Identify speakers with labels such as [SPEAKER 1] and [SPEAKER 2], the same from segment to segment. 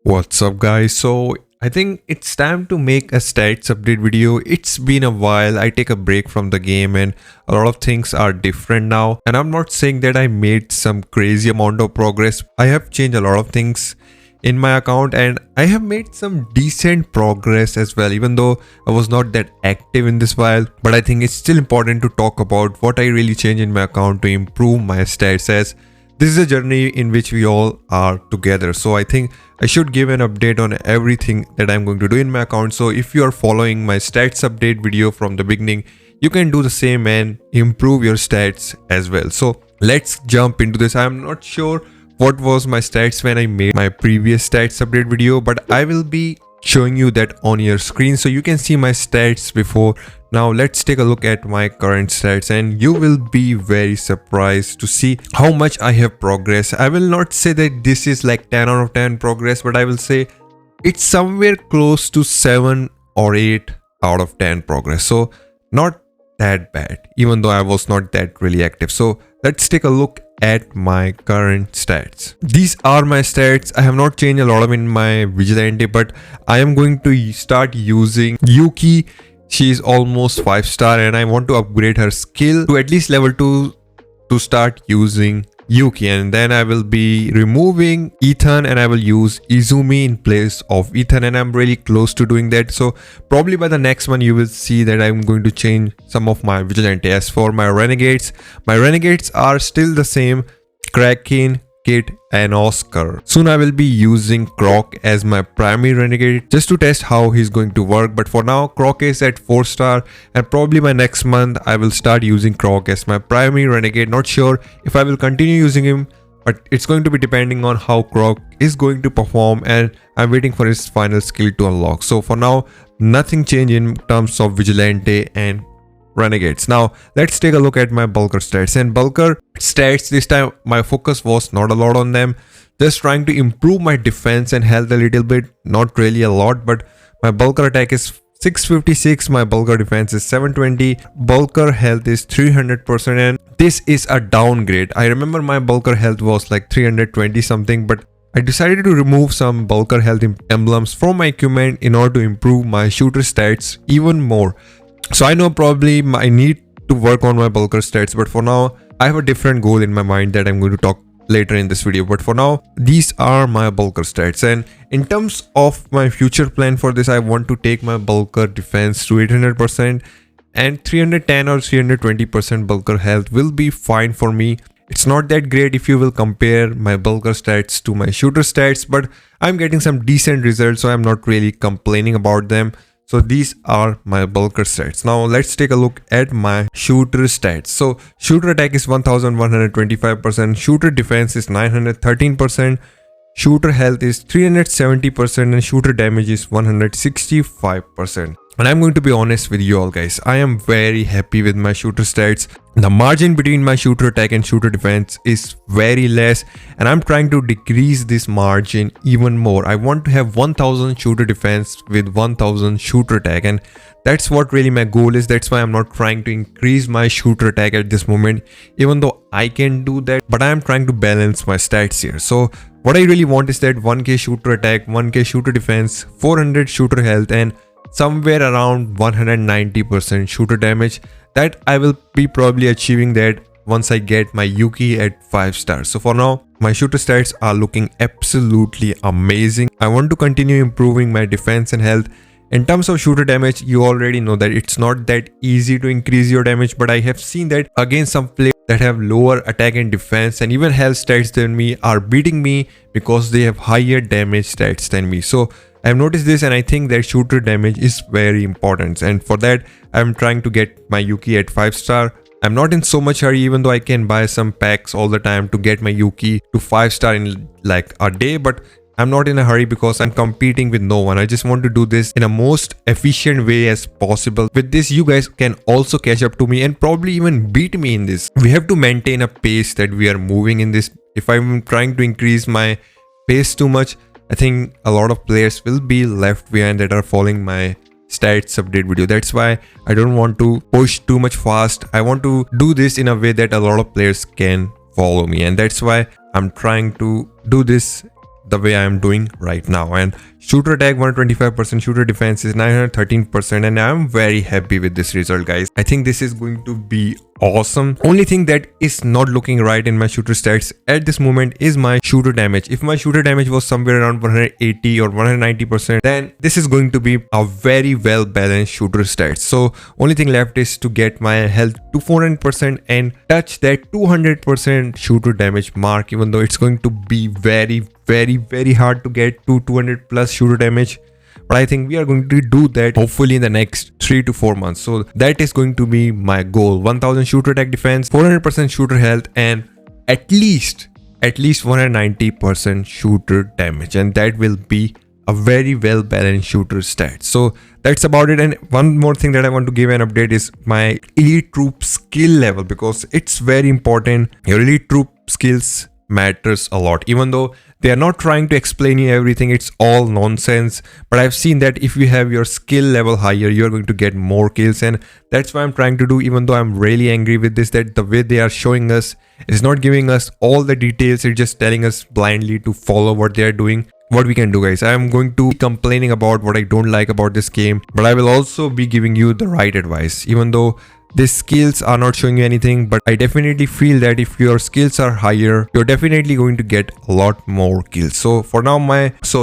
[SPEAKER 1] What's up guys? So I think it's time to make a stats update video. It's been a while. I take a break from the game and a lot of things are different now. And I'm not saying that I made some crazy amount of progress. I have changed a lot of things in my account and I have made some decent progress as well, even though I was not that active in this while. But I think it's still important to talk about what I really changed in my account to improve my stats, as this is a journey in which we all are together. So I think I should give an update on everything that I'm going to do in my account. So if you are following my stats update video from the beginning, you can do the same and improve your stats as well. So let's jump into this. I'm not sure what was my stats when I made my previous stats update video, but I will be showing you that on your screen so you can see my stats before. Now let's take a look at my current stats and you will be very surprised to see how much I have progressed. I will not say that this is like 10 out of 10 progress, but I will say it's somewhere close to 7 or 8 out of 10 progress. So not that bad, even though I was not that really active. So let's take a look at my current stats. These are my stats. I have not changed a lot of in my vigilante, but I am going to start using Yuki. She is almost 5-star and I want to upgrade her skill to at least level 2 to start using Yuki, and then I will be removing Ethan and I will use Izumi in place of Ethan, and I'm really close to doing that. So probably by the next one you will see that I'm going to change some of my vigilante. As for my renegades are still the same: Kraken, Kit and Oscar. Soon I will be using Croc as my primary renegade just to test how he's going to work, but for now Croc is at 4-star and probably by next month I will start using Croc as my primary renegade. Not sure if I will continue using him, but it's going to be depending on how Croc is going to perform, and I'm waiting for his final skill to unlock. So for now nothing changed in terms of vigilante and renegades. Now let's take a look at my bulker stats. And bulker stats, this time my focus was not a lot on them, just trying to improve my defense and health a little bit, not really a lot. But my bulker attack is 656, my bulker defense is 720, bulker health is 300%, and this is a downgrade. I remember my bulker health was like 320 something, but I decided to remove some bulker health emblems from my equipment in order to improve my shooter stats even more. So I know probably I need to work on my bulker stats, but for now I have a different goal in my mind that I'm going to talk later in this video. But for now these are my bulker stats, and in terms of my future plan for this, I want to take my bulker defense to 800%, and 310 or 320% bulker health will be fine for me. It's not that great if you will compare my bulker stats to my shooter stats, but I'm getting some decent results, so I'm not really complaining about them. So these are my bulker stats. Now let's take a look at my shooter stats. So shooter attack is 1125%, shooter defense is 913%, shooter health is 370%, and shooter damage is 165%. And I'm going to be honest with you all guys, I am very happy with my shooter stats. The margin between my shooter attack and shooter defense is very less, and I'm trying to decrease this margin even more. I want to have 1000 shooter defense with 1000 shooter attack, and that's what really my goal is. That's why I'm not trying to increase my shooter attack at this moment, even though I can do that, but I'm trying to balance my stats here. So what I really want is that 1k shooter attack, 1k shooter defense, 400 shooter health, and somewhere around 190% shooter damage. That I will be probably achieving that once I get my Yuki at 5 stars. So for now my shooter stats are looking absolutely amazing. I want to continue improving my defense and health. In terms of shooter damage, you already know that it's not that easy to increase your damage, but I have seen that against some players that have lower attack and defense and even health stats than me are beating me because they have higher damage stats than me. So I've noticed this, and I think that shooter damage is very important, and for that I'm trying to get my Yuki at 5-star. I'm not in so much hurry, even though I can buy some packs all the time to get my Yuki to 5-star in like a day, but I'm not in a hurry because I'm competing with no one. I just want to do this in a most efficient way as possible. With this you guys can also catch up to me and probably even beat me in this. We have to maintain a pace that we are moving in this. If I'm trying to increase my pace too much, I think a lot of players will be left behind that are following my stats update video. That's why I don't want to push too much fast. I want to do this in a way that a lot of players can follow me, and that's why I'm trying to do this the way I am doing right now. And shooter attack 125%, shooter defense is 913%, and I am very happy with this result, guys. I think this is going to be awesome. Only thing that is not looking right in my shooter stats at this moment is my shooter damage. If my shooter damage was somewhere around 180 or 190%, then this is going to be a very well balanced shooter stats. So only thing left is to get my health to 400% and touch that 200% shooter damage mark, even though it's going to be very hard to get to 200 plus shooter damage. But I think we are going to do that hopefully in the next 3 to 4 months. So that is going to be my goal. 1000 shooter attack defense, 400% shooter health, and at least 190% shooter damage. And that will be a very well balanced shooter stat. So that's about it. And one more thing that I want to give an update is my elite troop skill level, because it's very important. Your elite troop skills matters a lot, even though they are not trying to explain you everything, it's all nonsense. But I've seen that if you have your skill level higher, you're going to get more kills, and that's what I'm trying to do. Even though I'm really angry with this, that the way they are showing us is not giving us all the details, it's just telling us blindly to follow what they are doing. What we can do, guys, I am going to be complaining about what I don't like about this game, but I will also be giving you the right advice. Even though these skills are not showing you anything, but I definitely feel that if your skills are higher, you're definitely going to get a lot more kills. So for now,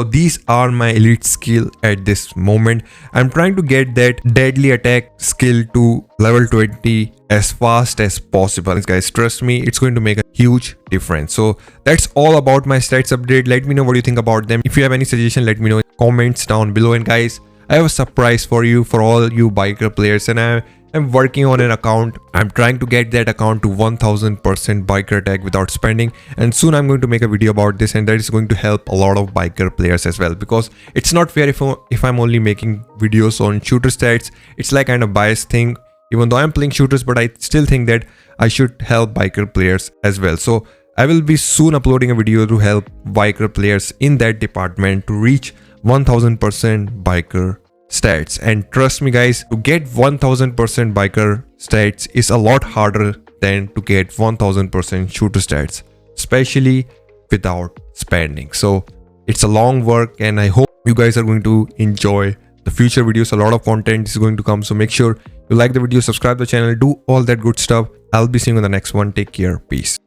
[SPEAKER 1] these are my elite skill at this moment. I'm trying to get that deadly attack skill to level 20 as fast as possible, guys. Trust me, it's going to make a huge difference. So that's all about my stats update. Let me know what you think about them. If you have any suggestion, let me know in comments down below. And guys, I have a surprise for you, for all you biker players, and I'm working on an account. I'm trying to get that account to 1000% biker attack without spending, and soon I'm going to make a video about this, and that is going to help a lot of biker players as well, because it's not fair if I'm only making videos on shooter stats. It's like kind of biased thing, even though I'm playing shooters, but I still think that I should help biker players as well. So I will be soon uploading a video to help biker players in that department to reach 1000% biker stats. And trust me, guys, to get 1000% biker stats is a lot harder than to get 1000% shooter stats, especially without spending. So it's a long work, and I hope you guys are going to enjoy the future videos. A lot of content is going to come, so make sure you like the video, subscribe the channel, do all that good stuff. I'll be seeing you in the next one. Take care. Peace.